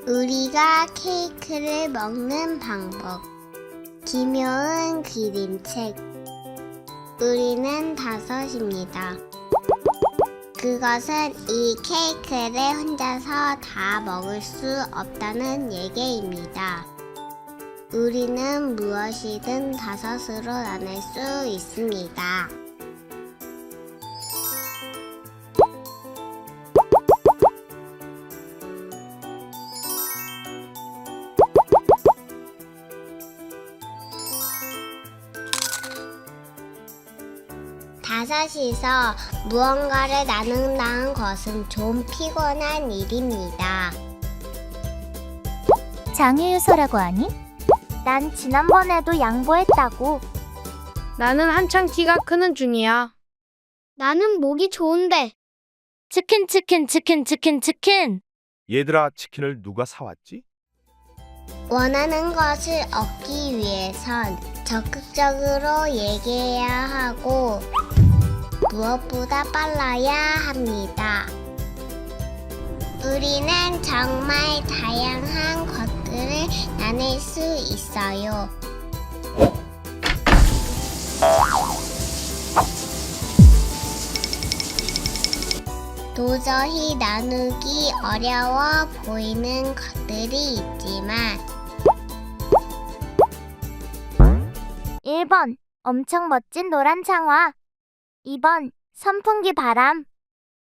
우리가 케이크를 먹는 방법. 김효은 그림책. 우리는 5입니다. 그것은 이 케이크를 혼자서 다 먹을 수 없다는 얘기입니다. 우리는 무엇이든 5으로 나눌 수 있습니다. 다섯이서 무언가를 나눈다는 것은 좀 피곤한 일입니다. 장애유서라고 하니? 난 지난번에도 양보했다고. 나는 한창 키가 크는 중이야. 나는 목이 좋은데. 치킨. 얘들아, 치킨을 누가 사왔지? 원하는 것을 얻기 위해선 적극적으로 얘기해야 하고 무엇보다 빨라야 합니다. 우리는 정말 다양한 것들을 나눌 수 있어요. 도저히 나누기 어려워 보이는 것들이 있지만 1번 엄청 멋진 노란 창화. 2번 선풍기 바람.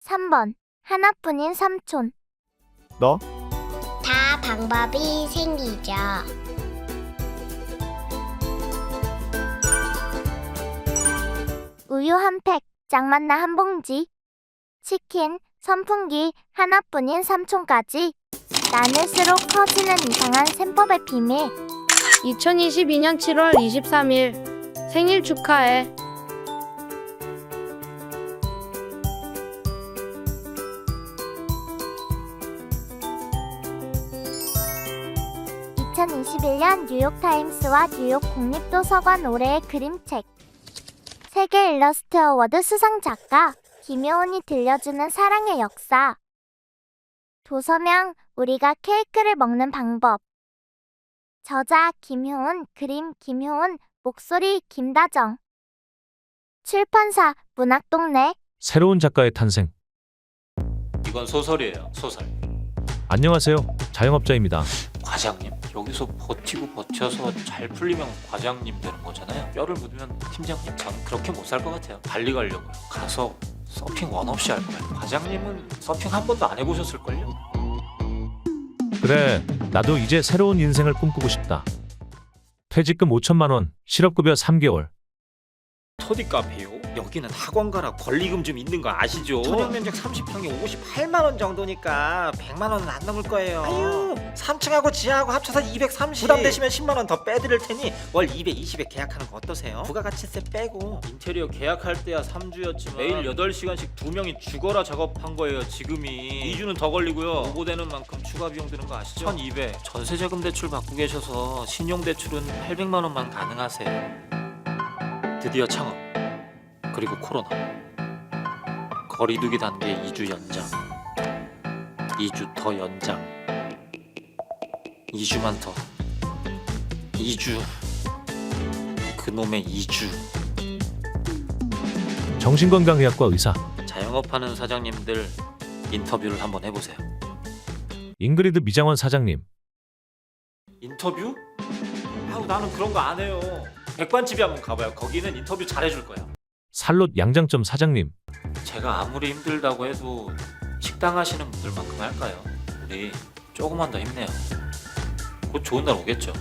3번 하나뿐인 삼촌. 너? 다 방법이 생기죠. 우유 한 팩, 짱만나 한 봉지. 치킨, 선풍기, 하나뿐인 삼촌까지. 나눌수록 커지는 이상한 셈법의 비밀. 2022년 7월 23일 생일 축하해. (2021년) 뉴욕타임스와 뉴욕 국립도서관 올해의 그림책. 세계 일러스트 어워드 수상 작가 김효은이 들려주는 사랑의 역사. 도서명 우리가 케이크를 먹는 방법. 저자 김효은, 그림 김효은, 목소리 김다정. 출판사 문학동네. 새로운 작가의 탄생. 이건 소설이에요. 소설. 안녕하세요. 자영업자입니다. 과장님? 여기서 버티고 버텨서 잘 풀리면 과장님 되는 거잖아요. 뼈를 묻으면 팀장님? 전 그렇게 못 살 것 같아요. 발리 가려고요. 가서 서핑 원 없이 할 거예요. 과장님은 서핑 한 번도 안 해보셨을걸요? 그래, 나도 이제 새로운 인생을 꿈꾸고 싶다. 퇴직금 5천만 원, 실업급여 3개월. 터디 카페요? 여기는 학원가라 권리금 좀 있는 거 아시죠? 천연 면적 30평에 58만 원 정도니까 100만 원은 안 넘을 거예요. 아유, 3층하고 지하하고 합쳐서 230. 부담되시면 10만 원 더 빼드릴 테니 월 220에 계약하는 거 어떠세요? 부가가치세 빼고. 인테리어 계약할 때야 3주였지만 매일 8시간씩 2명이 죽어라 작업한 거예요. 지금이 2주는 더 걸리고요. 보고되는 만큼 추가 비용 드는 거 아시죠? 1200. 전세자금 대출 받고 계셔서 신용대출은 800만 원만 가능하세요. 드디어 창업, 그리고 코로나, 거리두기 단계 2주 연장, 2주 더 연장, 2주만 더, 2주, 그놈의 2주. 정신건강의학과 의사 자영업하는 사장님들 인터뷰를 한번 해보세요. 잉그리드 미장원 사장님. 인터뷰? 아우, 나는 그런 거 안 해요. 백반집에 한번 가봐요. 거기는 인터뷰 잘해줄 거야. 살롯 양장점 사장님. 제가 아무리 힘들다고 해도 식당 하시는 분들만큼 할까요? 우리 조금만 더 힘내요. 곧 좋은 날 오겠죠.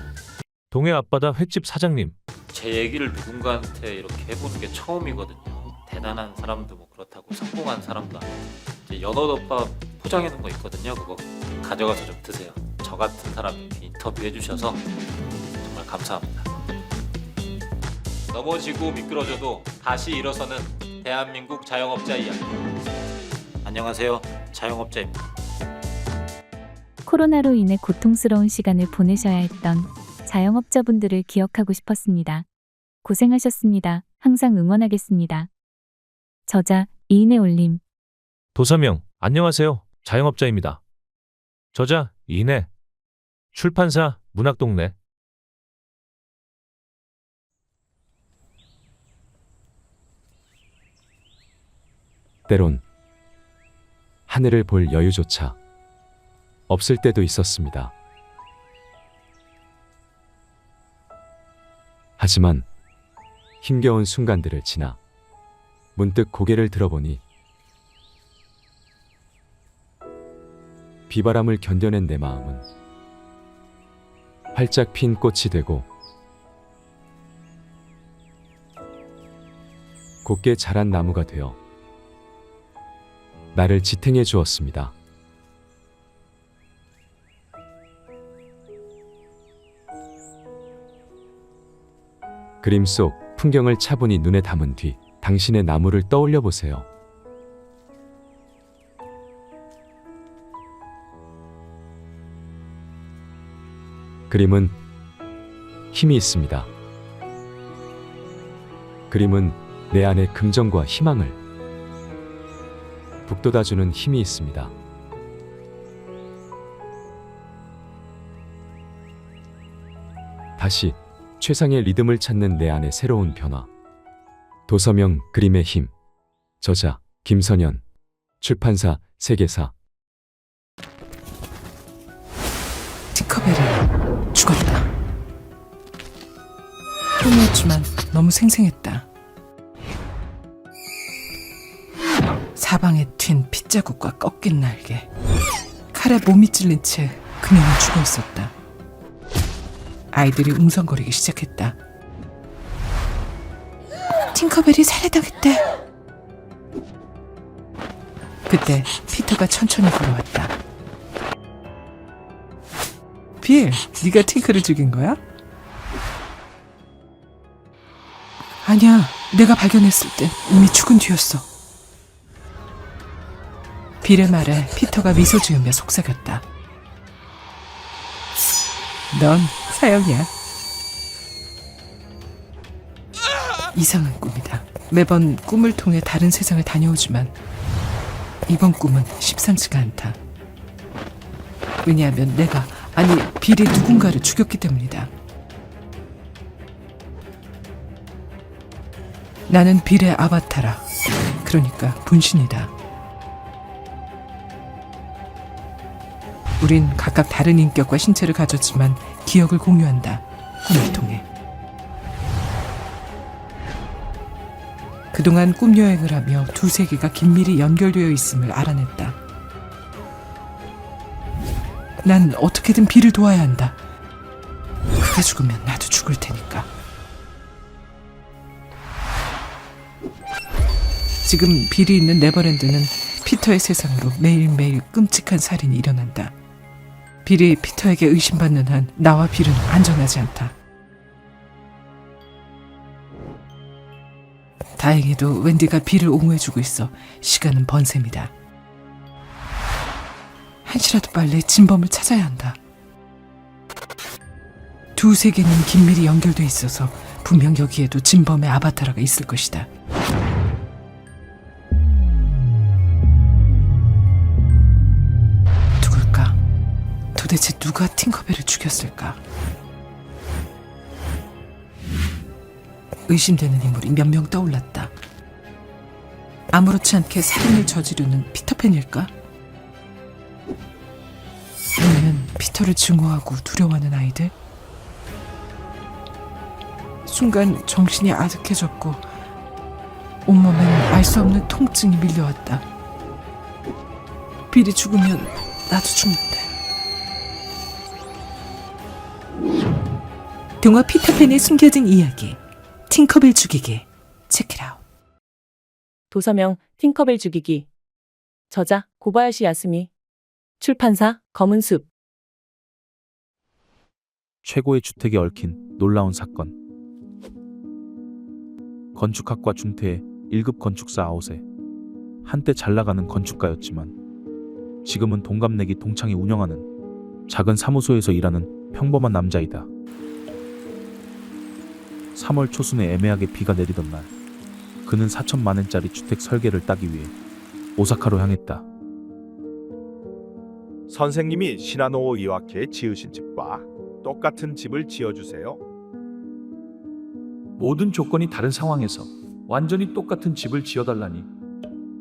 동해 앞바다 횟집 사장님. 제 얘기를 누군가한테 이렇게 해보는 게 처음이거든요. 대단한 사람도 뭐 그렇다고 성공한 사람도 아니고. 이제 연어덮밥 포장해 놓은 거 있거든요. 그거 가져가서 좀 드세요. 저 같은 사람이 인터뷰 해주셔서 정말 감사합니다. 넘어지고 미끄러져도 다시 일어서는 대한민국 자영업자 이야기. 안녕하세요, 자영업자입니다. 코로나로 인해 고통스러운 시간을 보내셔야 했던 자영업자분들을 기억하고 싶었습니다. 고생하셨습니다. 항상 응원하겠습니다. 저자 이인의 올림. 도서명 안녕하세요. 자영업자입니다. 저자 이인의. 출판사 문학동네. 때론 하늘을 볼 여유조차 없을 때도 있었습니다. 하지만 힘겨운 순간들을 지나 문득 고개를 들어보니 비바람을 견뎌낸 내 마음은 활짝 핀 꽃이 되고 곱게 자란 나무가 되어 나를 지탱해 주었습니다. 그림 속 풍경을 차분히 눈에 담은 뒤 당신의 나무를 떠올려 보세요. 그림은 힘이 있습니다. 그림은 내 안의 긍정과 희망을 북돋아주는 힘이 있습니다. 다시 최상의 리듬을 찾는 내 안의 새로운 변화. 도서명 그림의 힘. 저자 김선현. 출판사 세계사. 팅커벨이 죽었다. 꿈이었지만 너무 생생했다. 사방에 튄 핏자국과 꺾인 날개. 칼에 몸이 찔린 채 그녀는 죽어 있었다. 아이들이 웅성거리기 시작했다. 팅커벨이 살해당했대. 그때 피터가 천천히 걸어왔다. 빌, 네가 팅커를 죽인 거야? 아니야, 내가 발견했을 때 이미 죽은 뒤였어. 빌의 말에 피터가 미소 지으며 속삭였다. 넌 사형이야. 이상한 꿈이다. 매번 꿈을 통해 다른 세상을 다녀오지만 이번 꿈은 심상치가 않다. 왜냐하면 내가, 아니 빌이 누군가를 죽였기 때문이다. 나는 빌의 아바타라. 그러니까 분신이다. 우린 각각 다른 인격과 신체를 가졌지만 기억을 공유한다. 꿈을 통해. 그동안 꿈 여행을 하며 두 세계가 긴밀히 연결되어 있음을 알아냈다. 난 어떻게든 빌을 도와야 한다. 그가 죽으면 나도 죽을 테니까. 지금 빌이 있는 네버랜드는 피터의 세상으로 매일매일 끔찍한 살인이 일어난다. 빌이 피터에게 의심받는 한 나와 빌은 안전하지 않다. 다행히도 웬디가 빌을 옹호해주고 있어 시간은 번셈이다. 한시라도 빨리 진범을 찾아야 한다. 두 세계는 긴밀히 연결돼 있어서 분명 여기에도 진범의 아바타라가 있을 것이다. 누굴까? 도대체 누가 팅커벨을 죽였을까? 의심되는 인물이 몇 명 떠올랐다. 아무렇지 않게 살인을 저지르는 피터팬일까? 아니면 피터를 증오하고 두려워하는 아이들? 순간 정신이 아득해졌고 온몸엔 알 수 없는 통증이 밀려왔다. 빌이 죽으면 나도 죽는데. 동화 피터팬의 숨겨진 이야기. 팅커벨 죽이기. 체크잇아웃. 도서명 팅커벨 죽이기. 저자 고바야시 야스미. 출판사 검은숲. 최고의 주택에 얽힌 놀라운 사건. 건축학과 중퇴의 1급 건축사 아웃에 한때 잘나가는 건축가였지만 지금은 동갑내기 동창이 운영하는 작은 사무소에서 일하는 평범한 남자이다. 3월 초순에 애매하게 비가 내리던 날, 그는 4천만 엔짜리 주택 설계를 따기 위해 오사카로 향했다. 선생님이 시나노 이와케 지으신 집과 똑같은 집을 지어주세요. 모든 조건이 다른 상황에서 완전히 똑같은 집을 지어달라니.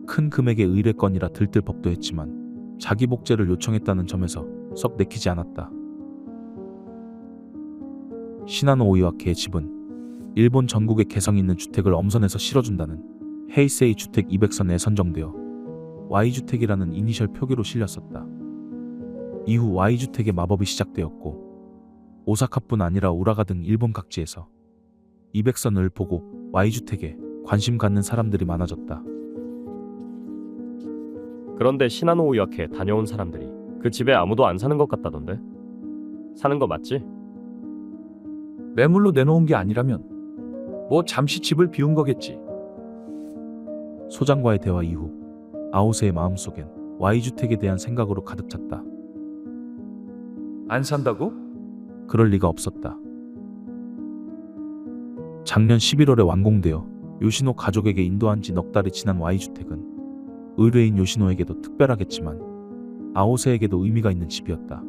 큰 금액의 의뢰건이라 들뜰법도 했지만 자기 복제를 요청했다는 점에서 썩 내키지 않았다. 시나노 오이와케의 집은 일본 전국에 개성 있는 주택을 엄선해서 실어준다는 헤이세이 주택 200선에 선정되어 Y주택이라는 이니셜 표기로 실렸었다. 이후 Y주택의 마법이 시작되었고 오사카뿐 아니라 우라가 등 일본 각지에서 200선을 보고 Y주택에 관심 갖는 사람들이 많아졌다. 그런데 시나노 오이와케 다녀온 사람들이 그 집에 아무도 안 사는 것 같다던데. 사는 거 맞지? 매물로 내놓은 게 아니라면 뭐 잠시 집을 비운 거겠지. 소장과의 대화 이후 아오세의 마음속엔 Y주택에 대한 생각으로 가득 찼다. 안 산다고? 그럴 리가 없었다. 작년 11월에 완공되어 요시노 가족에게 인도한 지 넉 달이 지난 Y주택은 의뢰인 요시노에게도 특별하겠지만 아오세에게도 의미가 있는 집이었다.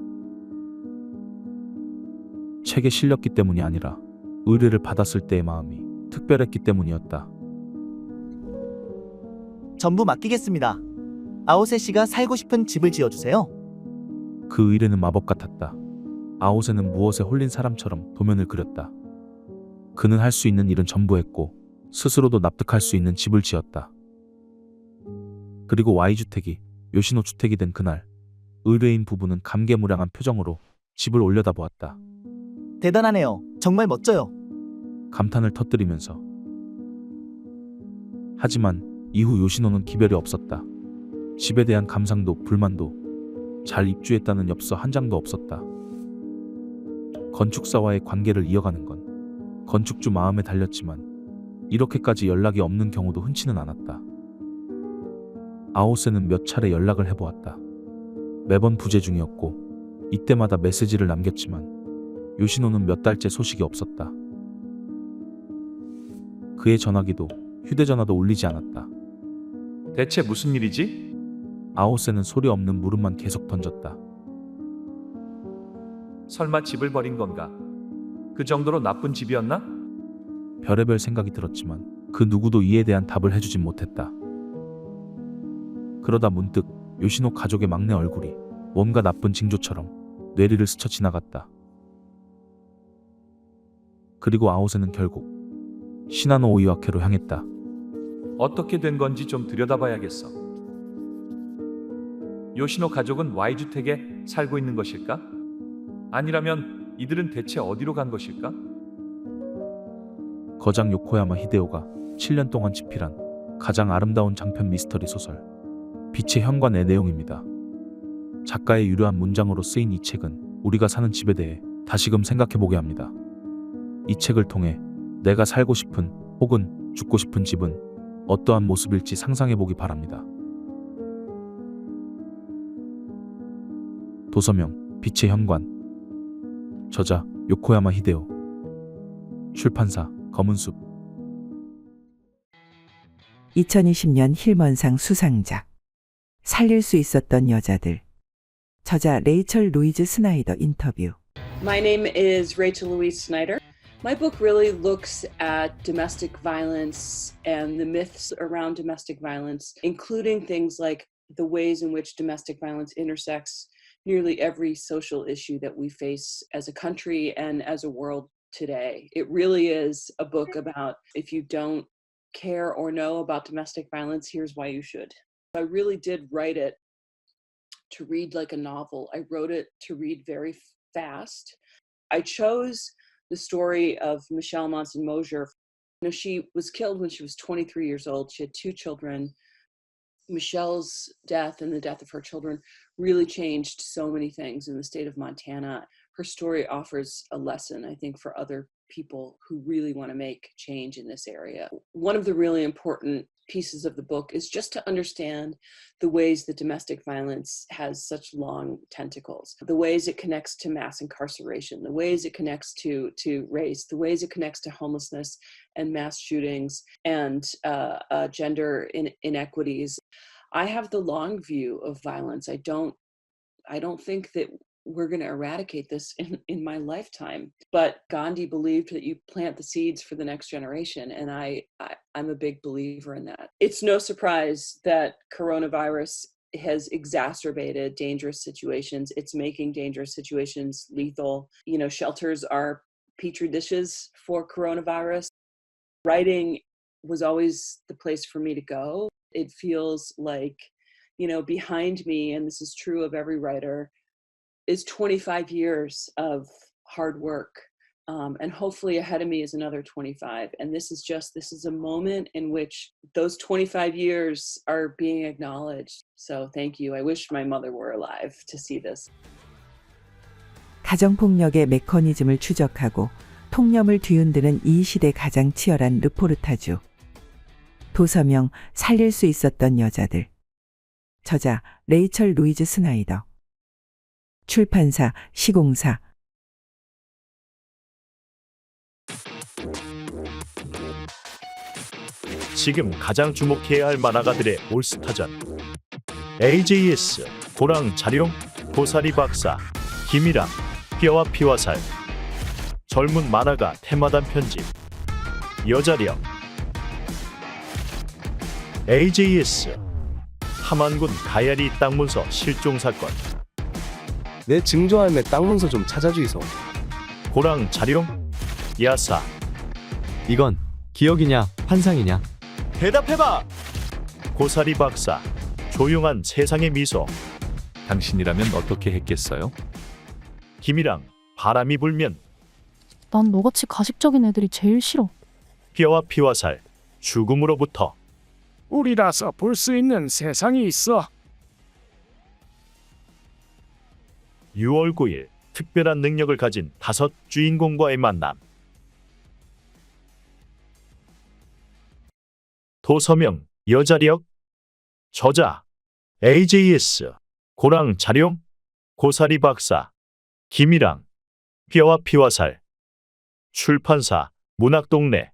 책에 실렸기 때문이 아니라 의뢰를 받았을 때의 마음이 특별했기 때문이었다. 전부 맡기겠습니다. 아오세 씨가 살고 싶은 집을 지어주세요. 그 의뢰는 마법 같았다. 아오세는 무엇에 홀린 사람처럼 도면을 그렸다. 그는 할 수 있는 일은 전부 했고 스스로도 납득할 수 있는 집을 지었다. 그리고 Y주택이 요시노 주택이 된 그날 의뢰인 부부는 감개무량한 표정으로 집을 올려다보았다. 대단하네요. 정말 멋져요. 감탄을 터뜨리면서. 하지만 이후 요시노는 기별이 없었다. 집에 대한 감상도 불만도 잘 입주했다는 엽서 한 장도 없었다. 건축사와의 관계를 이어가는 건 건축주 마음에 달렸지만 이렇게까지 연락이 없는 경우도 흔치는 않았다. 아오세는 몇 차례 연락을 해보았다. 매번 부재 중이었고 이때마다 메시지를 남겼지만 요시노는 몇 달째 소식이 없었다. 그의 전화기도 휴대전화도 울리지 않았다. 대체 무슨 일이지? 아오세는 소리 없는 물음만 계속 던졌다. 설마 집을 버린 건가? 그 정도로 나쁜 집이었나? 별의별 생각이 들었지만 그 누구도 이에 대한 답을 해주진 못했다. 그러다 문득 요시노 가족의 막내 얼굴이 뭔가 나쁜 징조처럼 뇌리를 스쳐 지나갔다. 그리고 아오세는 결국 시나노 오이와케로 향했다. 어떻게 된 건지 좀 들여다봐야겠어. 요시노 가족은 Y주택에 살고 있는 것일까? 아니라면 이들은 대체 어디로 간 것일까? 거장 요코야마 히데오가 7년 동안 집필한 가장 아름다운 장편 미스터리 소설 빛의 현관의 내용입니다. 작가의 유려한 문장으로 쓰인 이 책은 우리가 사는 집에 대해 다시금 생각해보게 합니다. 이 책을 통해 내가 살고 싶은 혹은 죽고 싶은 집은 어떠한 모습일지 상상해보기 바랍니다. 도서명 빛의 현관. 저자 요코야마 히데오. 출판사 검은숲. 2020년 힐먼상 수상작 살릴 수 있었던 여자들. 저자 레이첼 루이즈 스나이더 인터뷰. My name is Rachel Louise Snyder. My book really looks at domestic violence and the myths around domestic violence, including things like the ways in which domestic violence intersects nearly every social issue that we face as a country and as a world today. It really is a book about if you don't care or know about domestic violence, here's why you should. I really did write it to read like a novel. I wrote it to read very fast. I chose the story of Michelle Monson Mosier. You know, she was killed when she was 23 years old. She had 2 children. Michelle's death and the death of her children really changed so many things in the state of Montana. Her story offers a lesson, I think, for other people who really want to make change in this area. One of the really important pieces of the book is just to understand the ways that domestic violence has such long tentacles, the ways it connects to mass incarceration, the ways it connects to race, the ways it connects to homelessness and mass shootings and gender inequities. I have the long view of violence. I don't I don't think that we're going to eradicate this in my lifetime. But Gandhi believed that you plant the seeds for the next generation. And I'm a big believer in that. It's no surprise that coronavirus has exacerbated dangerous situations. It's making dangerous situations lethal. You know, shelters are petri dishes for coronavirus. Writing was always the place for me to go. It feels like, you know, behind me, and this is true of every writer, is 25 years of hard work. And hopefully ahead of me is another 25. And this is a moment in which those 25 years are being acknowledged. So thank you. I wish my mother were alive to see this. 가정폭력의 메커니즘을 추적하고 통념을 뒤흔드는 이 시대 가장 치열한 르포르타주. 도서명 살릴 수 있었던 여자들. 저자 레이철 루이즈 스나이더. 출판사 시공사. 지금 가장 주목해야 할 만화가들의 올스타전. AJS, 고랑 자룡, 고사리 박사, 김이랑, 뼈와 피와 살. 젊은 만화가 테마단 편집. 여자력. AJS, 함안군 가야리 땅 문서 실종 사건. 내 증조할매 땅 문서 좀 찾아주이소. 고랑 자룡, 야사. 이건 기억이냐 환상이냐? 대답해봐! 고사리 박사, 조용한 세상의 미소. 당신이라면 어떻게 했겠어요? 김이랑, 바람이 불면. 난 너같이 가식적인 애들이 제일 싫어. 뼈와 피와 살, 죽음으로부터. 우리라서 볼 수 있는 세상이 있어. 6월 9일, 특별한 능력을 가진 5 주인공과의 만남. 도서명, 여자력. 저자, AJS, 고랑 자룡, 고사리 박사, 김이랑, 뼈와 피와 살. 출판사, 문학동네.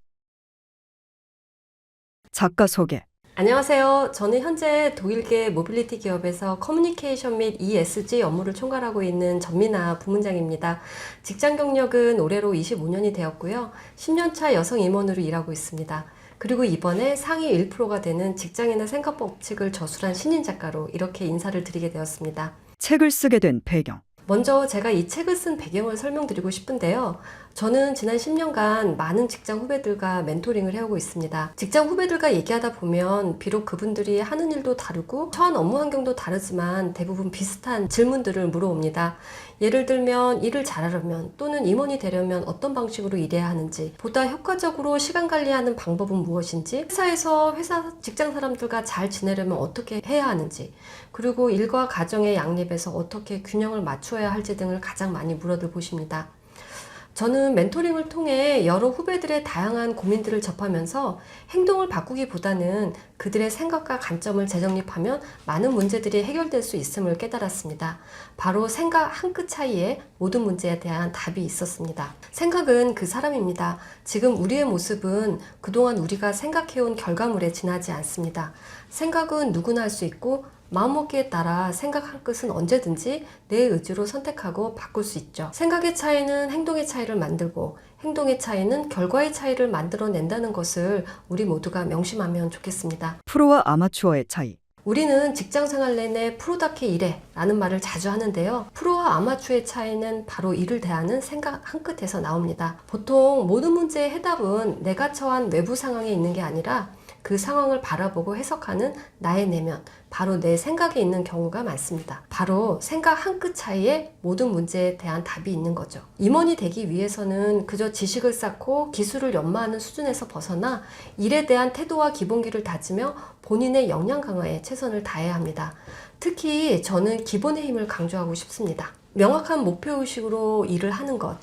작가 소개. 안녕하세요. 저는 현재 독일계 모빌리티 기업에서 커뮤니케이션 및 ESG 업무를 총괄하고 있는 전민아 부문장입니다. 직장 경력은 올해로 25년이 되었고요. 10년차 여성 임원으로 일하고 있습니다. 그리고 이번에 상위 1%가 되는 직장인의 생각법칙을 저술한 신인 작가로 이렇게 인사를 드리게 되었습니다. 책을 쓰게 된 배경. 먼저 제가 이 책을 쓴 배경을 설명드리고 싶은데요. 저는 지난 10년간 많은 직장 후배들과 멘토링을 해오고 있습니다. 직장 후배들과 얘기하다 보면 비록 그분들이 하는 일도 다르고 처한 업무 환경도 다르지만 대부분 비슷한 질문들을 물어옵니다. 예를 들면 일을 잘하려면 또는 임원이 되려면 어떤 방식으로 일해야 하는지, 보다 효과적으로 시간 관리하는 방법은 무엇인지, 회사에서 직장 사람들과 잘 지내려면 어떻게 해야 하는지, 그리고 일과 가정의 양립에서 어떻게 균형을 맞춰야 할지 등을 가장 많이 물어들 보십니다. 저는 멘토링을 통해 여러 후배들의 다양한 고민들을 접하면서 행동을 바꾸기보다는 그들의 생각과 관점을 재정립하면 많은 문제들이 해결될 수 있음을 깨달았습니다. 바로 생각 한 끗 차이에 모든 문제에 대한 답이 있었습니다. 생각은 그 사람입니다. 지금 우리의 모습은 그동안 우리가 생각해온 결과물에 지나지 않습니다. 생각은 누구나 할 수 있고 마음먹기에 따라 생각 한 끗은 언제든지 내 의지로 선택하고 바꿀 수 있죠. 생각의 차이는 행동의 차이를 만들고 행동의 차이는 결과의 차이를 만들어낸다는 것을 우리 모두가 명심하면 좋겠습니다. 프로와 아마추어의 차이. 우리는 직장생활 내내 프로답게 일해 라는 말을 자주 하는데요. 프로와 아마추어의 차이는 바로 일을 대하는 생각 한 끗에서 나옵니다. 보통 모든 문제의 해답은 내가 처한 외부 상황에 있는 게 아니라 그 상황을 바라보고 해석하는 나의 내면, 바로 내 생각에 있는 경우가 많습니다. 바로 생각 한 끗 차이에 모든 문제에 대한 답이 있는 거죠. 임원이 되기 위해서는 그저 지식을 쌓고 기술을 연마하는 수준에서 벗어나 일에 대한 태도와 기본기를 다지며 본인의 역량 강화에 최선을 다해야 합니다. 특히 저는 기본의 힘을 강조하고 싶습니다. 명확한 목표의식으로 일을 하는 것,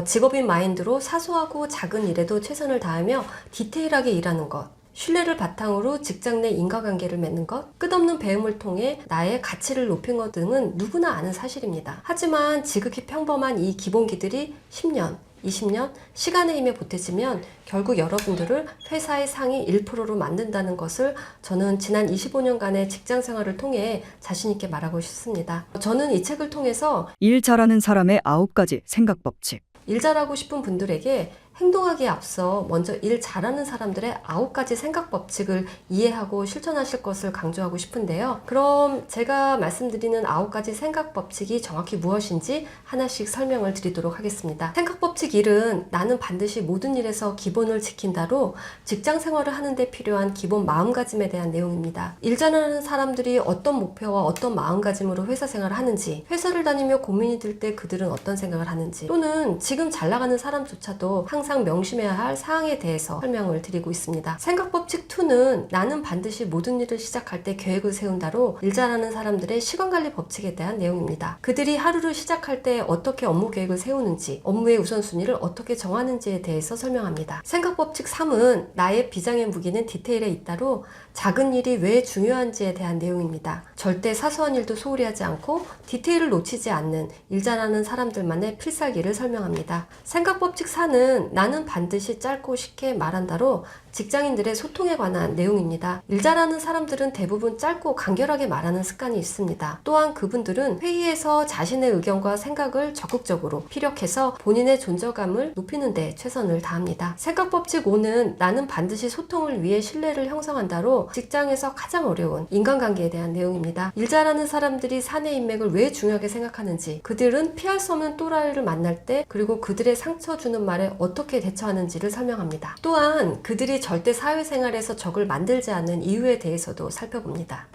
직업인 마인드로 사소하고 작은 일에도 최선을 다하며 디테일하게 일하는 것, 신뢰를 바탕으로 직장 내 인과관계를 맺는 것, 끝없는 배움을 통해 나의 가치를 높인 것 등은 누구나 아는 사실입니다. 하지만 지극히 평범한 이 기본기들이 10년, 20년 시간의 힘에 보태지면 결국 여러분들을 회사의 상위 1%로 만든다는 것을 저는 지난 25년간의 직장 생활을 통해 자신 있게 말하고 싶습니다. 저는 이 책을 통해서 일 잘하는 사람의 9가지 생각 법칙. 일 잘하고 싶은 분들에게 행동하기에 앞서 먼저 일 잘하는 사람들의 9가지 생각 법칙을 이해하고 실천하실 것을 강조하고 싶은데요. 그럼 제가 말씀드리는 9가지 생각 법칙이 정확히 무엇인지 하나씩 설명을 드리도록 하겠습니다. 생각 법칙 1은 나는 반드시 모든 일에서 기본을 지킨다로 직장 생활을 하는데 필요한 기본 마음가짐에 대한 내용입니다. 일 잘하는 사람들이 어떤 목표와 어떤 마음가짐으로 회사 생활을 하는지, 회사를 다니며 고민이 들 때 그들은 어떤 생각을 하는지, 또는 지금 잘 나가는 사람조차도 항상 명심해야 할 사항에 대해서 설명을 드리고 있습니다. 생각법칙 2는 나는 반드시 모든 일을 시작할 때 계획을 세운다로 일 잘하는 사람들의 시간관리 법칙에 대한 내용입니다. 그들이 하루를 시작할 때 어떻게 업무 계획을 세우는지, 업무의 우선순위를 어떻게 정하는지에 대해서 설명합니다. 생각법칙 3은 나의 비장의 무기는 디테일에 있다로 작은 일이 왜 중요한지에 대한 내용입니다. 절대 사소한 일도 소홀히 하지 않고 디테일을 놓치지 않는 일 잘하는 사람들만의 필살기를 설명합니다. 생각법칙 4는 나는 반드시 짧고 쉽게 말한다로 직장인들의 소통에 관한 내용입니다. 일 잘하는 사람들은 대부분 짧고 간결하게 말하는 습관이 있습니다. 또한 그분들은 회의에서 자신의 의견과 생각을 적극적으로 피력해서 본인의 존재감을 높이는 데 최선을 다합니다. 생각법칙 5는 나는 반드시 소통을 위해 신뢰를 형성한다로 직장에서 가장 어려운 인간관계에 대한 내용입니다. 일 잘하는 사람들이 사내 인맥을 왜 중요하게 생각하는지, 그들은 피할 수 없는 또라이를 만날 때 그리고 그들의 상처 주는 말에 어떻게 대처하는지를 설명합니다. 또한 그들이 절대 사회생활에서 적을 만들지 않는 이유에 대해서도 살펴봅니다.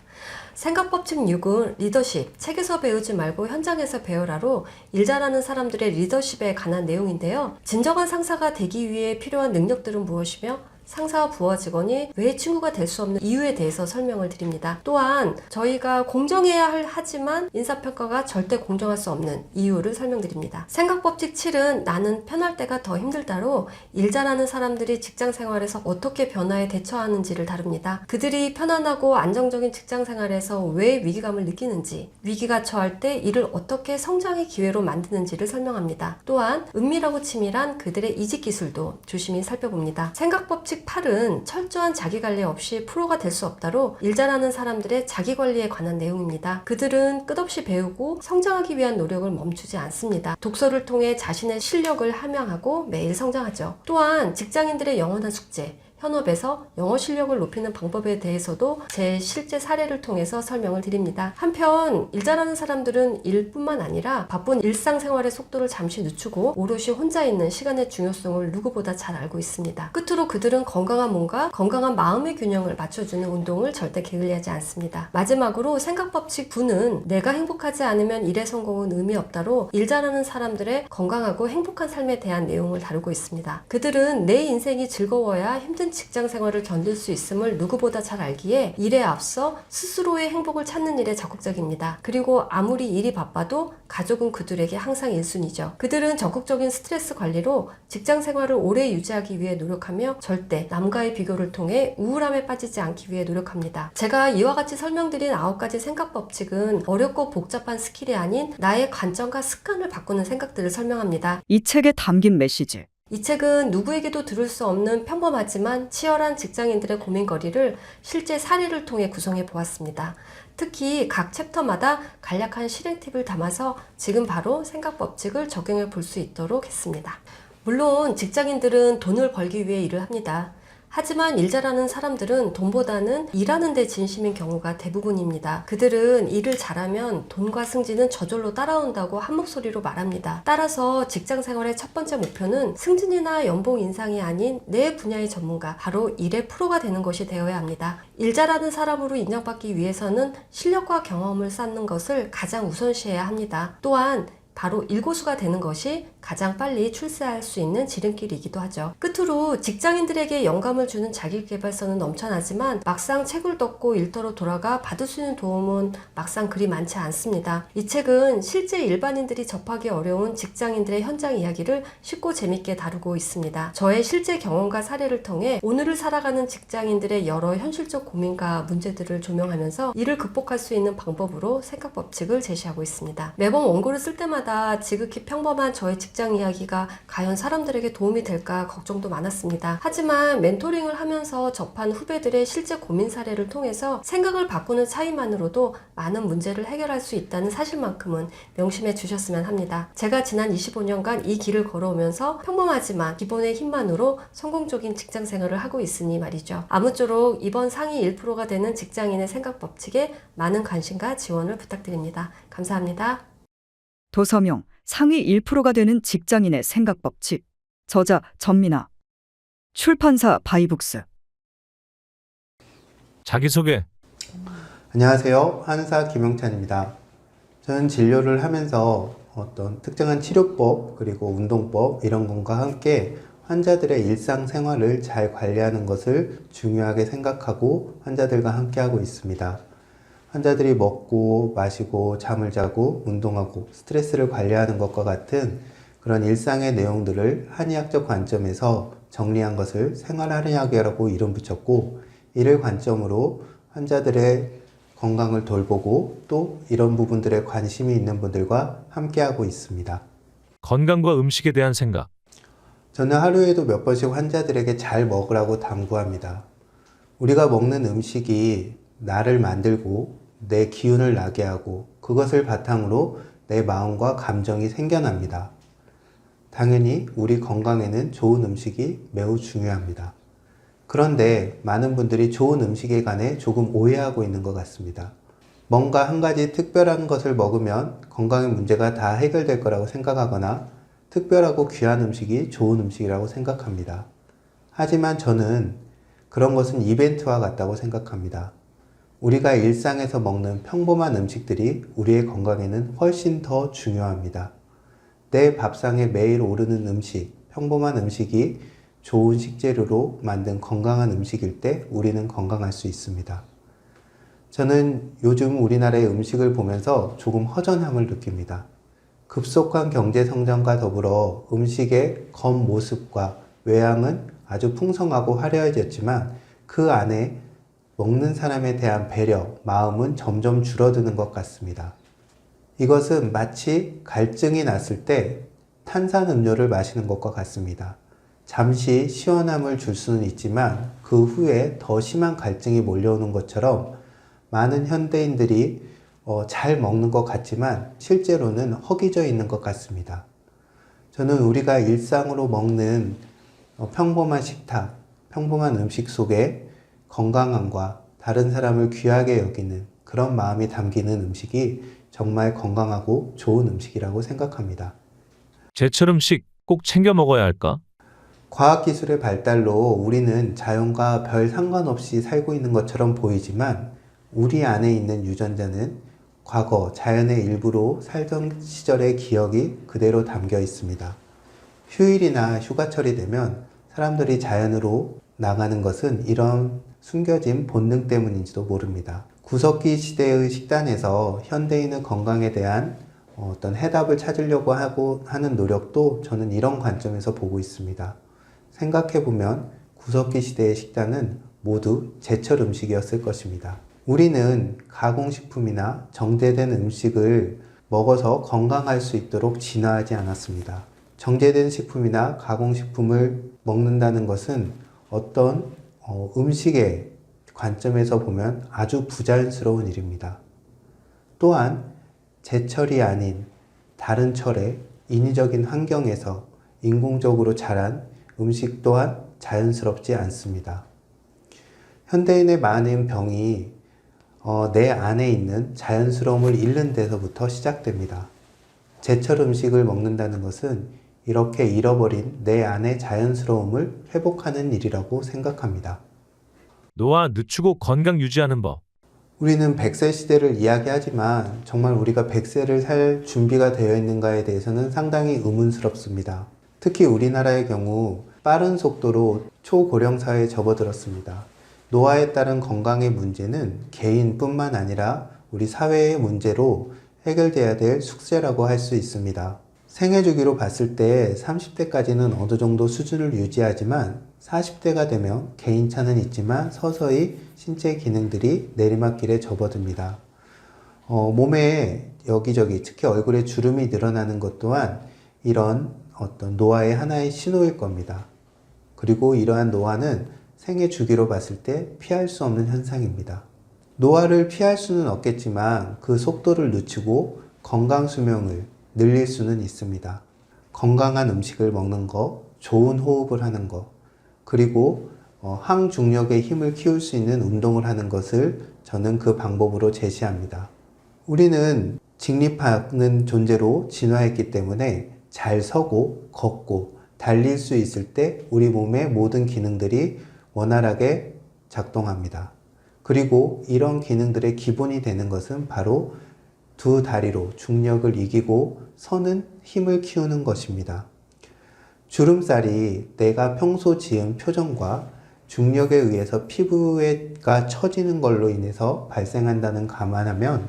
생각법칙 6은 리더십, 책에서 배우지 말고 현장에서 배우라로 일 잘하는 사람들의 리더십에 관한 내용인데요. 진정한 상사가 되기 위해 필요한 능력들은 무엇이며 상사와 부하 직원이 왜 친구가 될 수 없는 이유에 대해서 설명을 드립니다. 또한 저희가 공정해야 하지만 인사평가가 절대 공정할 수 없는 이유를 설명드립니다. 생각법칙 7은 나는 편할 때가 더 힘들다로 일 잘하는 사람들이 직장 생활에서 어떻게 변화에 대처하는지를 다룹니다. 그들이 편안하고 안정적인 직장 생활에서 왜 위기감을 느끼는지, 위기가 처할 때 이를 어떻게 성장의 기회로 만드는지를 설명합니다. 또한 은밀하고 치밀한 그들의 이직 기술도 조심히 살펴봅니다. 생각법칙 8은 철저한 자기관리 없이 프로가 될 수 없다로 일 잘하는 사람들의 자기관리에 관한 내용입니다. 그들은 끝없이 배우고 성장하기 위한 노력을 멈추지 않습니다. 독서를 통해 자신의 실력을 함양하고 매일 성장하죠. 또한 직장인들의 영원한 숙제, 현업에서 영어 실력을 높이는 방법에 대해서도 제 실제 사례를 통해서 설명을 드립니다. 한편 일 잘하는 사람들은 일뿐만 아니라 바쁜 일상생활의 속도를 잠시 늦추고 오롯이 혼자 있는 시간의 중요성을 누구보다 잘 알고 있습니다. 끝으로 그들은 건강한 몸과 건강한 마음의 균형을 맞춰주는 운동을 절대 게을리하지 않습니다. 마지막으로 생각법칙 9는 내가 행복하지 않으면 일의 성공은 의미 없다로 일 잘하는 사람들의 건강하고 행복한 삶에 대한 내용을 다루고 있습니다. 그들은 내 인생이 즐거워야 힘든 직장 생활을 견딜 수 있음을 누구보다 잘 알기에 일에 앞서 스스로의 행복을 찾는 일에 적극적입니다. 그리고 아무리 일이 바빠도 가족은 그들에게 항상 1순위죠. 그들은 적극적인 스트레스 관리로 직장 생활을 오래 유지하기 위해 노력하며 절대 남과의 비교를 통해 우울함에 빠지지 않기 위해 노력합니다. 제가 이와 같이 설명드린 9가지 생각 법칙은 어렵고 복잡한 스킬이 아닌 나의 관점과 습관을 바꾸는 생각들을 설명합니다. 이 책에 담긴 메시지. 이 책은 누구에게도 들을 수 없는 평범하지만 치열한 직장인들의 고민거리를 실제 사례를 통해 구성해 보았습니다. 특히 각 챕터마다 간략한 실행 팁을 담아서 지금 바로 생각 법칙을 적용해 볼 수 있도록 했습니다. 물론 직장인들은 돈을 벌기 위해 일을 합니다. 하지만 일 잘하는 사람들은 돈보다는 일하는 데 진심인 경우가 대부분입니다. 그들은 일을 잘하면 돈과 승진은 저절로 따라온다고 한 목소리로 말합니다. 따라서 직장 생활의 첫 번째 목표는 승진이나 연봉 인상이 아닌 내 분야의 전문가, 바로 일의 프로가 되는 것이 되어야 합니다. 일 잘하는 사람으로 인정받기 위해서는 실력과 경험을 쌓는 것을 가장 우선시해야 합니다. 또한 바로 일고수가 되는 것이 가장 빨리 출세할 수 있는 지름길이기도 하죠. 끝으로 직장인들에게 영감을 주는 자기계발서는 넘쳐나지만 막상 책을 덮고 일터로 돌아가 받을 수 있는 도움은 막상 그리 많지 않습니다. 이 책은 실제 일반인들이 접하기 어려운 직장인들의 현장 이야기를 쉽고 재밌게 다루고 있습니다. 저의 실제 경험과 사례를 통해 오늘을 살아가는 직장인들의 여러 현실적 고민과 문제들을 조명하면서 이를 극복할 수 있는 방법으로 생각 법칙을 제시하고 있습니다. 매번 원고를 쓸 때마다 지극히 평범한 저의 직장 이야기가 과연 사람들에게 도움이 될까 걱정도 많았습니다. 하지만 멘토링을 하면서 접한 후배들의 실제 고민 사례를 통해서 생각을 바꾸는 차이만으로도 많은 문제를 해결할 수 있다는 사실만큼은 명심해 주셨으면 합니다. 제가 지난 25년간 이 길을 걸어오면서 평범하지만 기본의 힘만으로 성공적인 직장 생활을 하고 있으니 말이죠. 아무쪼록 이번 상위 1%가 되는 직장인의 생각 법칙에 많은 관심과 지원을 부탁드립니다. 감사합니다. 도서명 상위 1%가 되는 직장인의 생각 법칙. 저자 전민아. 출판사 바이북스. 자기소개. 안녕하세요. 한의사 김영찬입니다. 저는 진료를 하면서 어떤 특정한 치료법 그리고 운동법 이런 것과 함께 환자들의 일상생활을 잘 관리하는 것을 중요하게 생각하고 환자들과 함께 하고 있습니다. 환자들이 먹고 마시고 잠을 자고 운동하고 스트레스를 관리하는 것과 같은 그런 일상의 내용들을 한의학적 관점에서 정리한 것을 생활한의학이라고 이름 붙였고, 이를 관점으로 환자들의 건강을 돌보고 또 이런 부분들에 관심이 있는 분들과 함께하고 있습니다. 건강과 음식에 대한 생각. 저는 하루에도 몇 번씩 환자들에게 잘 먹으라고 당부합니다. 우리가 먹는 음식이 나를 만들고 내 기운을 나게 하고 그것을 바탕으로 내 마음과 감정이 생겨납니다. 당연히 우리 건강에는 좋은 음식이 매우 중요합니다. 그런데 많은 분들이 좋은 음식에 관해 조금 오해하고 있는 것 같습니다. 뭔가 한 가지 특별한 것을 먹으면 건강의 문제가 다 해결될 거라고 생각하거나 특별하고 귀한 음식이 좋은 음식이라고 생각합니다. 하지만 저는 그런 것은 이벤트와 같다고 생각합니다. 우리가 일상에서 먹는 평범한 음식들이 우리의 건강에는 훨씬 더 중요합니다. 내 밥상에 매일 오르는 음식, 평범한 음식이 좋은 식재료로 만든 건강한 음식일 때 우리는 건강할 수 있습니다. 저는 요즘 우리나라의 음식을 보면서 조금 허전함을 느낍니다. 급속한 경제 성장과 더불어 음식의 겉모습과 외양은 아주 풍성하고 화려해졌지만 그 안에 먹는 사람에 대한 배려, 마음은 점점 줄어드는 것 같습니다. 이것은 마치 갈증이 났을 때 탄산음료를 마시는 것과 같습니다. 잠시 시원함을 줄 수는 있지만 그 후에 더 심한 갈증이 몰려오는 것처럼 많은 현대인들이 잘 먹는 것 같지만 실제로는 허기져 있는 것 같습니다. 저는 우리가 일상으로 먹는 평범한 식탁, 평범한 음식 속에 건강함과 다른 사람을 귀하게 여기는 그런 마음이 담기는 음식이 정말 건강하고 좋은 음식이라고 생각합니다. 제철 음식 꼭 챙겨 먹어야 할까? 과학기술의 발달로 우리는 자연과 별 상관없이 살고 있는 것처럼 보이지만 우리 안에 있는 유전자는 과거 자연의 일부로 살던 시절의 기억이 그대로 담겨 있습니다. 휴일이나 휴가철이 되면 사람들이 자연으로 나가는 것은 이런 숨겨진 본능 때문인지도 모릅니다. 구석기 시대의 식단에서 현대인의 건강에 대한 어떤 해답을 찾으려고 하는 노력도 저는 이런 관점에서 보고 있습니다. 생각해보면 구석기 시대의 식단은 모두 제철 음식이었을 것입니다. 우리는 가공식품이나 정제된 음식을 먹어서 건강할 수 있도록 진화하지 않았습니다. 정제된 식품이나 가공식품을 먹는다는 것은 어떤 음식의 관점에서 보면 아주 부자연스러운 일입니다. 또한 제철이 아닌 다른 철의 인위적인 환경에서 인공적으로 자란 음식 또한 자연스럽지 않습니다. 현대인의 많은 병이 내 안에 있는 자연스러움을 잃는 데서부터 시작됩니다. 제철 음식을 먹는다는 것은 이렇게 잃어버린 내 안의 자연스러움을 회복하는 일이라고 생각합니다. 노화 늦추고 건강 유지하는 법. 우리는 100세 시대를 이야기하지만 정말 우리가 100세를 살 준비가 되어 있는가에 대해서는 상당히 의문스럽습니다. 특히 우리나라의 경우 빠른 속도로 초고령 사회에 접어들었습니다. 노화에 따른 건강의 문제는 개인뿐만 아니라 우리 사회의 문제로 해결돼야 될 숙제라고 할 수 있습니다. 생애 주기로 봤을 때 30대까지는 어느 정도 수준을 유지하지만 40대가 되면 개인차는 있지만 서서히 신체 기능들이 내리막길에 접어듭니다. 몸에 여기저기 특히 얼굴에 주름이 늘어나는 것 또한 이런 어떤 노화의 하나의 신호일 겁니다. 그리고 이러한 노화는 생애 주기로 봤을 때 피할 수 없는 현상입니다. 노화를 피할 수는 없겠지만 그 속도를 늦추고 건강 수명을 늘릴 수는 있습니다. 건강한 음식을 먹는 거, 좋은 호흡을 하는 거, 그리고 항중력의 힘을 키울 수 있는 운동을 하는 것을 저는 그 방법으로 제시합니다. 우리는 직립하는 존재로 진화했기 때문에 잘 서고 걷고 달릴 수 있을 때 우리 몸의 모든 기능들이 원활하게 작동합니다. 그리고 이런 기능들의 기본이 되는 것은 바로 두 다리로 중력을 이기고 서는 힘을 키우는 것입니다. 주름살이 내가 평소 지은 표정과 중력에 의해서 피부가 처지는 걸로 인해서 발생한다는 감안하면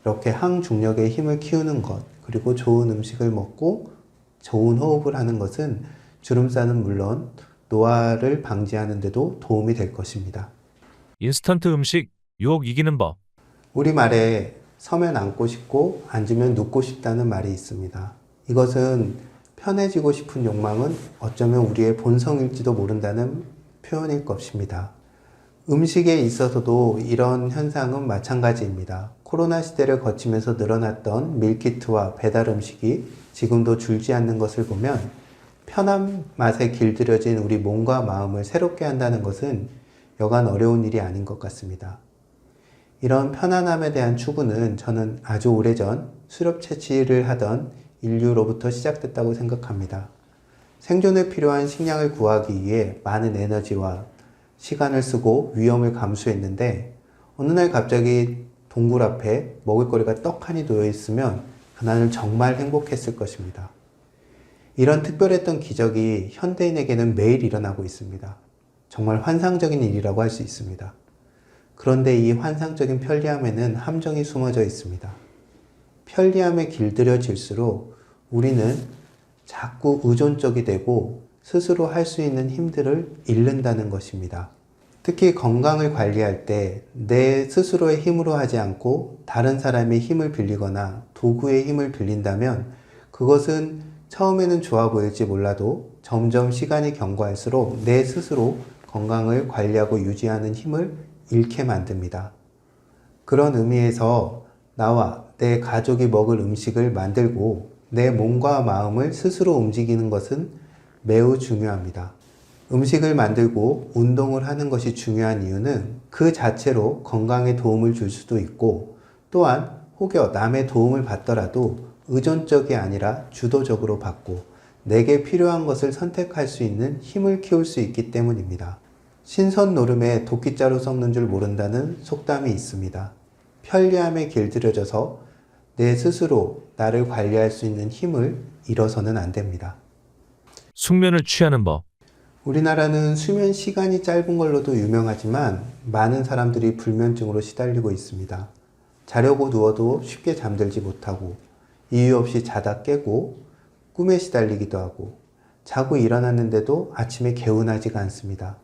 이렇게 항중력의 힘을 키우는 것, 그리고 좋은 음식을 먹고 좋은 호흡을 하는 것은 주름살은 물론 노화를 방지하는 데도 도움이 될 것입니다. 인스턴트 음식 유혹 이기는 법. 우리말에 서면 앉고 싶고 앉으면 눕고 싶다는 말이 있습니다. 이것은 편해지고 싶은 욕망은 어쩌면 우리의 본성일지도 모른다는 표현일 것입니다. 음식에 있어서도 이런 현상은 마찬가지입니다. 코로나 시대를 거치면서 늘어났던 밀키트와 배달 음식이 지금도 줄지 않는 것을 보면 편한 맛에 길들여진 우리 몸과 마음을 새롭게 한다는 것은 여간 어려운 일이 아닌 것 같습니다. 이런 편안함에 대한 추구는 저는 아주 오래전 수렵 채취를 하던 인류로부터 시작됐다고 생각합니다. 생존에 필요한 식량을 구하기 위해 많은 에너지와 시간을 쓰고 위험을 감수했는데 어느 날 갑자기 동굴 앞에 먹을거리가 떡하니 놓여 있으면 그날은 정말 행복했을 것입니다. 이런 특별했던 기적이 현대인에게는 매일 일어나고 있습니다. 정말 환상적인 일이라고 할 수 있습니다. 그런데 이 환상적인 편리함에는 함정이 숨어져 있습니다. 편리함에 길들여질수록 우리는 자꾸 의존적이 되고 스스로 할 수 있는 힘들을 잃는다는 것입니다. 특히 건강을 관리할 때 내 스스로의 힘으로 하지 않고 다른 사람의 힘을 빌리거나 도구의 힘을 빌린다면 그것은 처음에는 좋아 보일지 몰라도 점점 시간이 경과할수록 내 스스로 건강을 관리하고 유지하는 힘을 잃게 만듭니다. 그런 의미에서 나와 내 가족이 먹을 음식을 만들고 내 몸과 마음을 스스로 움직이는 것은 매우 중요합니다. 음식을 만들고 운동을 하는 것이 중요한 이유는 그 자체로 건강에 도움을 줄 수도 있고 또한 혹여 남의 도움을 받더라도 의존적이 아니라 주도적으로 받고 내게 필요한 것을 선택할 수 있는 힘을 키울 수 있기 때문입니다. 신선 노름에 도끼자루 썩는 줄 모른다는 속담이 있습니다. 편리함에 길들여져서 내 스스로 나를 관리할 수 있는 힘을 잃어서는 안 됩니다. 숙면을 취하는 법. 우리나라는 수면 시간이 짧은 걸로도 유명하지만 많은 사람들이 불면증으로 시달리고 있습니다. 자려고 누워도 쉽게 잠들지 못하고 이유 없이 자다 깨고 꿈에 시달리기도 하고 자고 일어났는데도 아침에 개운하지가 않습니다.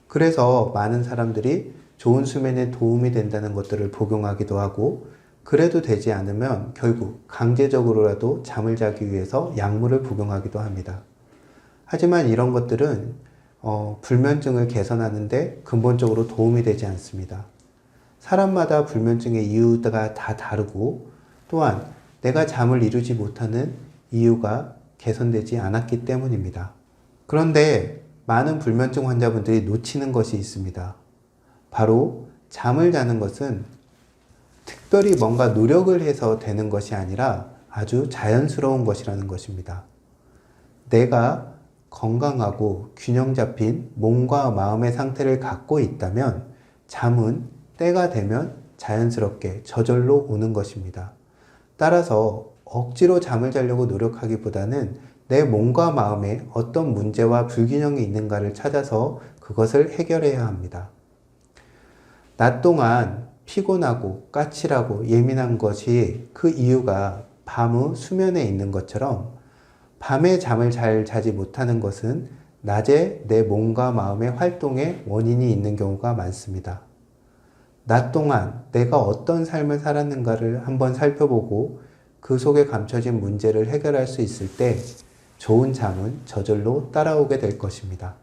그래서 많은 사람들이 좋은 수면에 도움이 된다는 것들을 복용하기도 하고 그래도 되지 않으면 결국 강제적으로라도 잠을 자기 위해서 약물을 복용하기도 합니다. 하지만 이런 것들은 불면증을 개선하는데 근본적으로 도움이 되지 않습니다. 사람마다 불면증의 이유가 다 다르고 또한 내가 잠을 이루지 못하는 이유가 개선되지 않았기 때문입니다. 그런데 많은 불면증 환자분들이 놓치는 것이 있습니다. 바로 잠을 자는 것은 특별히 뭔가 노력을 해서 되는 것이 아니라 아주 자연스러운 것이라는 것입니다. 내가 건강하고 균형 잡힌 몸과 마음의 상태를 갖고 있다면 잠은 때가 되면 자연스럽게 저절로 오는 것입니다. 따라서 억지로 잠을 자려고 노력하기보다는 내 몸과 마음에 어떤 문제와 불균형이 있는가를 찾아서 그것을 해결해야 합니다. 낮 동안 피곤하고 까칠하고 예민한 것이 그 이유가 밤의 수면에 있는 것처럼 밤에 잠을 잘 자지 못하는 것은 낮에 내 몸과 마음의 활동에 원인이 있는 경우가 많습니다. 낮 동안 내가 어떤 삶을 살았는가를 한번 살펴보고 그 속에 감춰진 문제를 해결할 수 있을 때 좋은 잠은 저절로 따라오게 될 것입니다.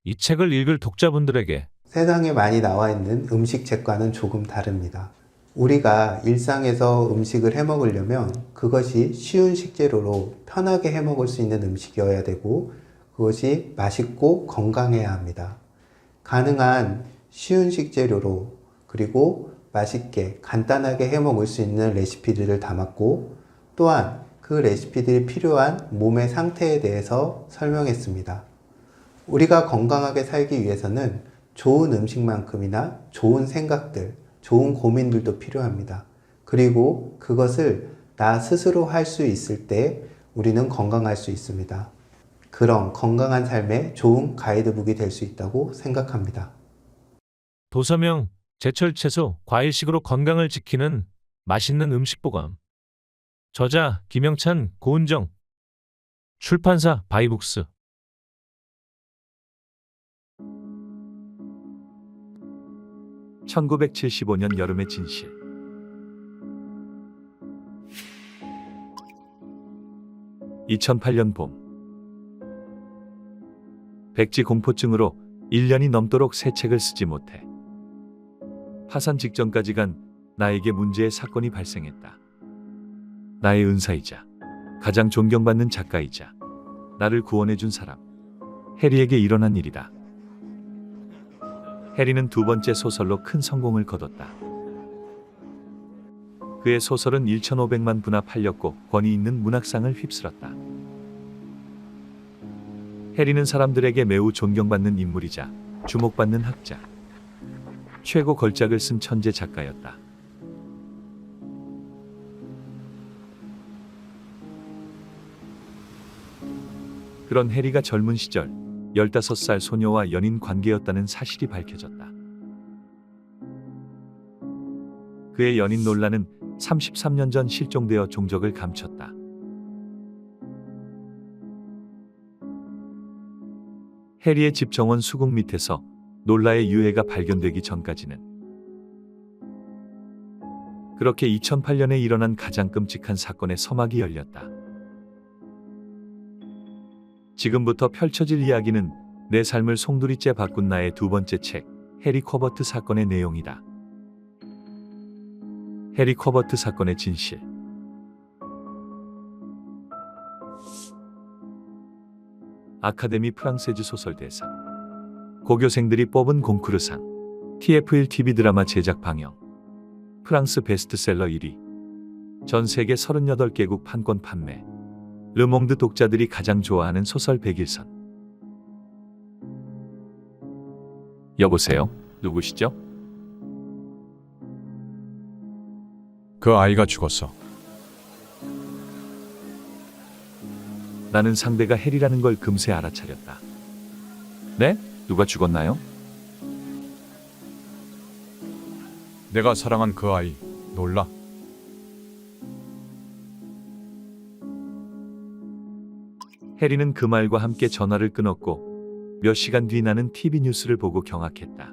이 책을 읽을 독자분들에게 세상에 많이 나와 있는 음식책과는 조금 다릅니다. 우리가 일상에서 음식을 해 먹으려면 그것이 쉬운 식재료로 편하게 해 먹을 수 있는 음식이어야 되고 그것이 맛있고 건강해야 합니다. 가능한 쉬운 식재료로 그리고 맛있게 간단하게 해 먹을 수 있는 레시피들을 담았고 또한 그 레시피들이 필요한 몸의 상태에 대해서 설명했습니다. 우리가 건강하게 살기 위해서는 좋은 음식만큼이나 좋은 생각들, 좋은 고민들도 필요합니다. 그리고 그것을 나 스스로 할 수 있을 때 우리는 건강할 수 있습니다. 그런 건강한 삶의 좋은 가이드북이 될 수 있다고 생각합니다. 도서명 제철 채소 과일식으로 건강을 지키는 맛있는 음식 보감. 저자 김영찬, 고은정. 출판사 바이북스. (1975년) 여름의 진실. (2008년) 봄. 백지 공포증으로 1년이 넘도록 새 책을 쓰지 못해 파산 직전까지 간 나에게 문제의 사건이 발생했다. 나의 은사이자 가장 존경받는 작가이자 나를 구원해준 사람 해리에게 일어난 일이다. 해리는 두 번째 소설로 큰 성공을 거뒀다. 그의 소설은 1,500만 부나 팔렸고 권위 있는 문학상을 휩쓸었다. 해리는 사람들에게 매우 존경받는 인물이자 주목받는 학자, 최고 걸작을 쓴 천재 작가였다. 그런 해리가 젊은 시절 15살 소녀와 연인 관계였다는 사실이 밝혀졌다. 그의 연인 놀라는 33년 전 실종되어 종적을 감췄다. 해리의 집 정원 수국 밑에서 놀라의 유해가 발견되기 전까지는 그렇게 2008년에 일어난 가장 끔찍한 사건의 서막이 열렸다. 지금부터 펼쳐질 이야기는 내 삶을 송두리째 바꾼 나의 두 번째 책 해리 쿼버트 사건의 내용이다. 해리 쿼버트 사건의 진실. 아카데미 프랑세즈 소설대상, 고교생들이 뽑은 공쿠르상, TF1 TV 드라마 제작 방영, 프랑스 베스트셀러 1위, 전 세계 38개국 판권 판매, 르몽드 독자들이 가장 좋아하는 소설 100일선. 여보세요? 누구시죠? 그 아이가 죽었어. 나는 상대가 해리라는 걸 금세 알아차렸다. 네? 누가 죽었나요? 내가 사랑한 그 아이, 놀라. 해리는 그 말과 함께 전화를 끊었고 몇 시간 뒤 나는 TV 뉴스를 보고 경악했다.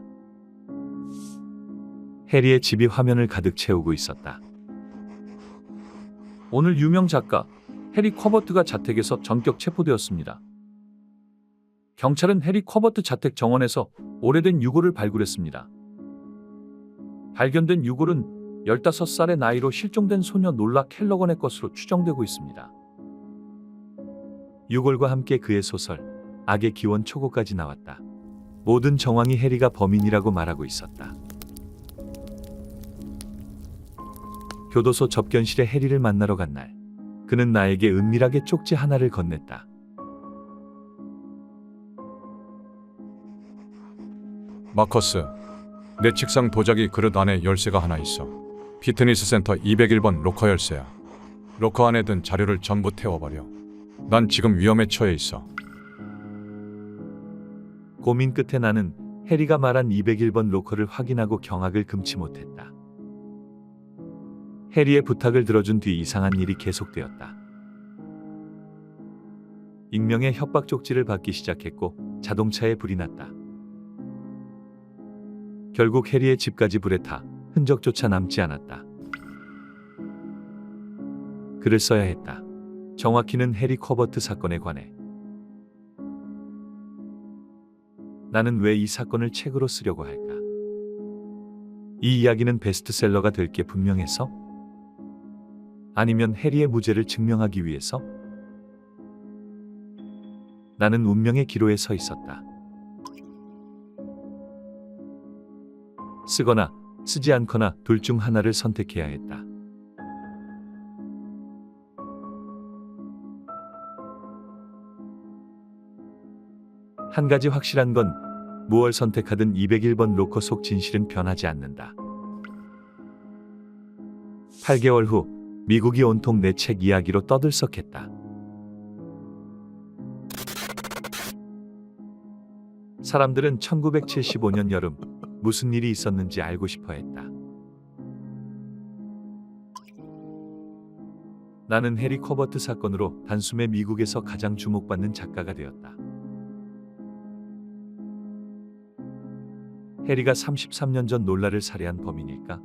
해리의 집이 화면을 가득 채우고 있었다. 오늘 유명 작가 해리 쿼버트가 자택에서 전격 체포되었습니다. 경찰은 해리 쿼버트 자택 정원에서 오래된 유골을 발굴했습니다. 발견된 유골은 15살의 나이로 실종된 소녀 놀라 켈러건의 것으로 추정되고 있습니다. 유골과 함께 그의 소설 악의 기원 초고까지 나왔다. 모든 정황이 해리가 범인이라고 말하고 있었다. 교도소 접견실에 해리를 만나러 간 날, 그는 나에게 은밀하게 쪽지 하나를 건넸다. 마커스, 내 책상 도자기 그릇 안에 열쇠가 하나 있어. 피트니스 센터 201번 로커 열쇠야. 로커 안에 든 자료를 전부 태워버려. 난 지금 위험에 처해 있어. 고민 끝에 나는 해리가 말한 201번 로커를 확인하고 경악을 금치 못했다. 해리의 부탁을 들어준 뒤 이상한 일이 계속되었다. 익명의 협박 쪽지를 받기 시작했고 자동차에 불이 났다. 결국 해리의 집까지 불에 타 흔적조차 남지 않았다. 글을 써야 했다. 정확히는 해리 커버트 사건에 관해. 나는 왜 이 사건을 책으로 쓰려고 할까? 이 이야기는 베스트셀러가 될 게 분명해서? 아니면 해리의 무죄를 증명하기 위해서? 나는 운명의 기로에 서 있었다. 쓰거나 쓰지 않거나 둘 중 하나를 선택해야 했다. 한 가지 확실한 건 무얼 선택하든 201번 로커 속 진실은 변하지 않는다. 8개월 후 미국이 온통 내 책 이야기로 떠들썩했다. 사람들은 1975년 여름 무슨 일이 있었는지 알고 싶어 했다. 나는 해리 커버트 사건으로 단숨에 미국에서 가장 주목받는 작가가 되었다. 해리가 33년 전 놀라를 살해한 범인일까?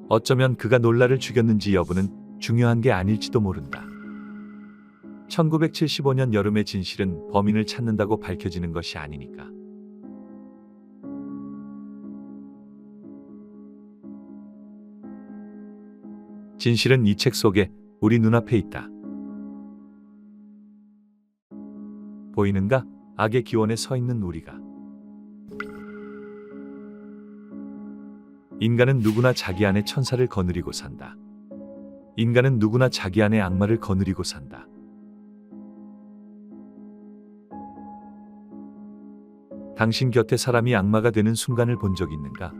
어쩌면 그가 놀라를 죽였는지 여부는 중요한 게 아닐지도 모른다. 1975년 여름의 진실은 범인을 찾는다고 밝혀지는 것이 아니니까. 진실은 이 책 속에 우리 눈앞에 있다. 보이는가? 악의 기원에 서 있는 우리가. 인간은 누구나 자기 안에 천사를 거느리고 산다. 인간은 누구나 자기 안에 악마를 거느리고 산다. 당신 곁에 사람이 악마가 되는 순간을 본 적 있는가?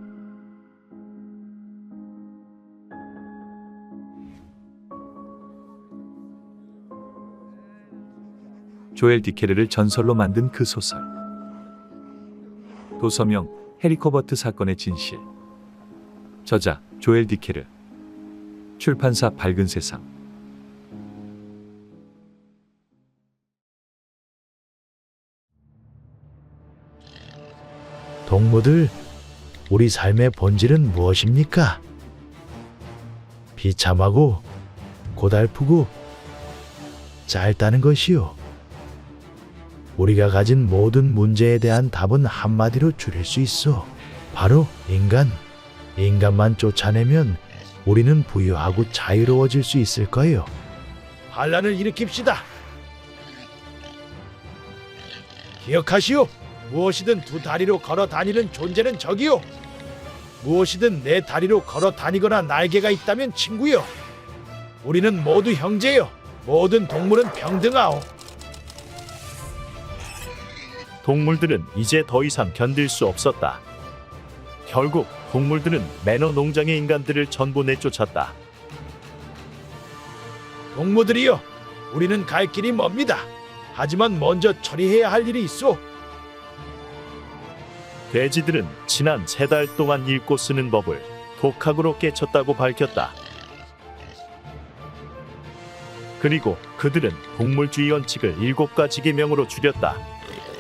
조엘 디케르를 전설로 만든 그 소설. 도서명 해리 커버트 사건의 진실. 저자 조엘 디케르. 출판사 밝은 세상. 동무들, 우리 삶의 본질은 무엇입니까? 비참하고 고달프고 짧다는 것이요. 우리가 가진 모든 문제에 대한 답은 한마디로 줄일 수 있어. 바로 인간. 인간만 쫓아내면 우리는 부유하고 자유로워질 수 있을 거예요. 반란을 일으킵시다. 기억하시오. 무엇이든 두 다리로 걸어 다니는 존재는 적이요. 무엇이든 네 다리로 걸어 다니거나 날개가 있다면 친구요. 우리는 모두 형제요. 모든 동물은 평등하오. 동물들은 이제 더 이상 견딜 수 없었다. 결국 동물들은 매너 농장의 인간들을 전부 내쫓았다. 동무들이여, 우리는 갈 길이 멉니다. 하지만 먼저 처리해야 할 일이 있어. 돼지들은 지난 3달 동안 읽고 쓰는 법을 독학으로 깨쳤다고 밝혔다. 그리고 그들은 동물주의 원칙을 7가지 계명으로 줄였다.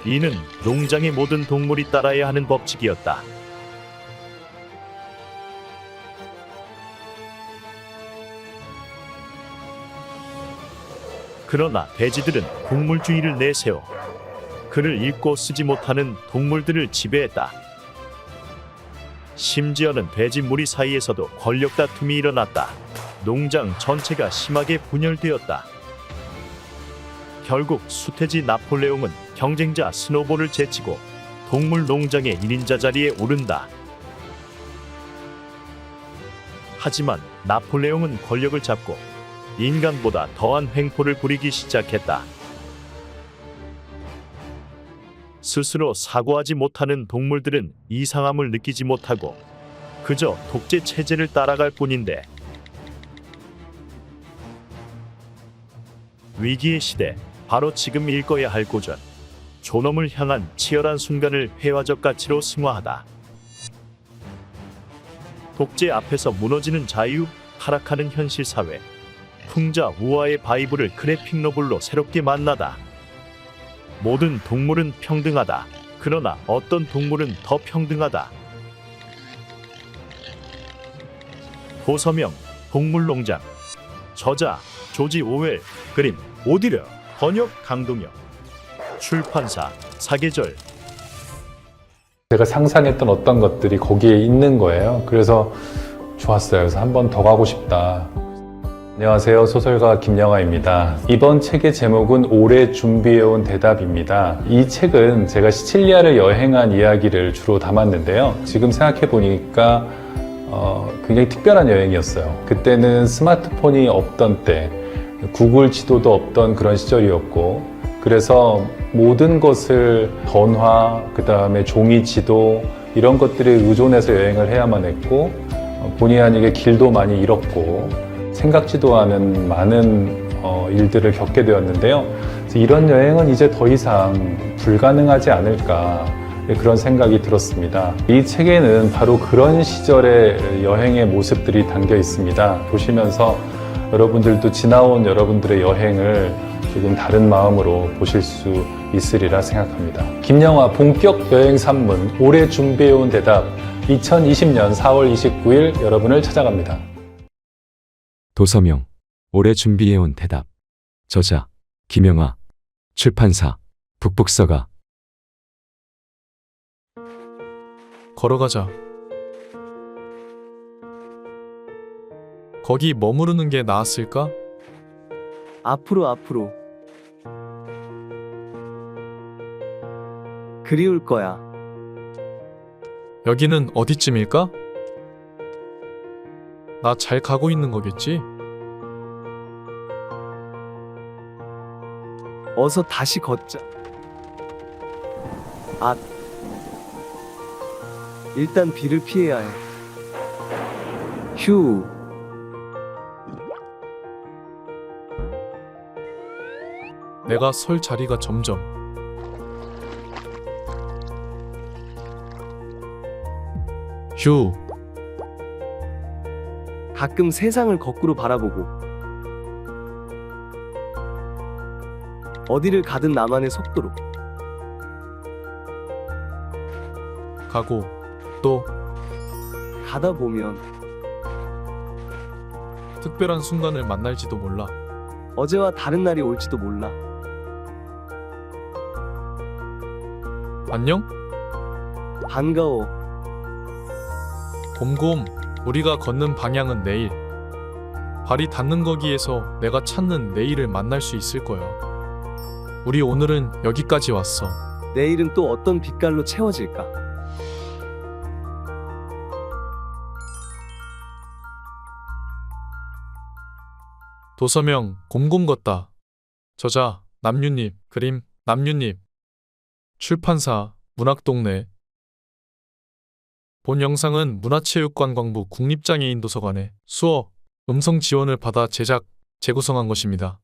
이는 농장의 모든 동물이 따라야 하는 법칙이었다. 그러나 돼지들은 동물주의를 내세워 글을 읽고 쓰지 못하는 동물들을 지배했다. 심지어는 돼지 무리 사이에서도 권력 다툼이 일어났다. 농장 전체가 심하게 분열되었다. 결국 수태지 나폴레옹은 경쟁자 스노볼을 제치고 동물 농장의 1인자 자리에 오른다. 하지만 나폴레옹은 권력을 잡고 인간보다 더한 횡포를 부리기 시작했다. 스스로 사고하지 못하는 동물들은 이상함을 느끼지 못하고 그저 독재 체제를 따라갈 뿐인데, 위기의 시대, 바로 지금 읽어야 할 고전, 존엄을 향한 치열한 순간을 회화적 가치로 승화하다. 독재 앞에서 무너지는 자유, 타락하는 현실 사회, 풍자 우화의 바이블을 그래픽 노블로 새롭게 만나다. 모든 동물은 평등하다. 그러나 어떤 동물은 더 평등하다. 도서명 동물농장. 저자 조지 오웰, 그림 오디려, 번역 강동혁. 출판사 사계절. 제가 상상했던 어떤 것들이 거기에 있는 거예요. 그래서 좋았어요. 그래서 한 번 더 가고 싶다. 안녕하세요. 소설가 김영하입니다. 이번 책의 제목은 오래 준비해온 대답입니다. 이 책은 제가 시칠리아를 여행한 이야기를 주로 담았는데요. 지금 생각해 보니까 굉장히 특별한 여행이었어요. 그때는 스마트폰이 없던 때, 구글 지도도 없던 그런 시절이었고, 그래서 모든 것을 전화, 그 다음에 종이 지도 이런 것들에 의존해서 여행을 해야만 했고, 본의 아니게 길도 많이 잃었고 생각지도 않은 많은 일들을 겪게 되었는데요. 그래서 이런 여행은 이제 더 이상 불가능하지 않을까, 그런 생각이 들었습니다. 이 책에는 바로 그런 시절의 여행의 모습들이 담겨 있습니다. 보시면서 여러분들도 지나온 여러분들의 여행을 조금 다른 마음으로 보실 수 있으리라 생각합니다. 김영하 본격 여행 산문 오래 준비해온 대답 2020년 4월 29일 여러분을 찾아갑니다. 도서명 오래 준비해온 대답. 저자 김영하. 출판사 북북서가. 걸어가자. 거기 머무르는 게 나았을까? 앞으로. 그리울 거야. 여기는 어디쯤일까? 나 잘 가고 있는 거겠지? 어서 다시 걷자. 일단 비를 피해야 해. 휴. 내가 설 자리가 점점 휴. 가끔 세상을 거꾸로 바라보고 어디를 가든 나만의 속도로 가고 또 가다 보면 특별한 순간을 만날지도 몰라. 어제와 다른 날이 올지도 몰라. 안녕? 반가워. 곰곰, 우리가 걷는 방향은 내일. 발이 닿는 거기에서 내가 찾는 내일을 만날 수 있을 거야. 우리 오늘은 여기까지 왔어. 내일은 또 어떤 빛깔로 채워질까? 도서명 곰곰 걷다. 저자 남윤님, 그림 남윤님. 출판사 문학동네. 본 영상은 문화체육관광부 국립장애인도서관의 수어, 음성 지원을 받아 제작, 재구성한 것입니다.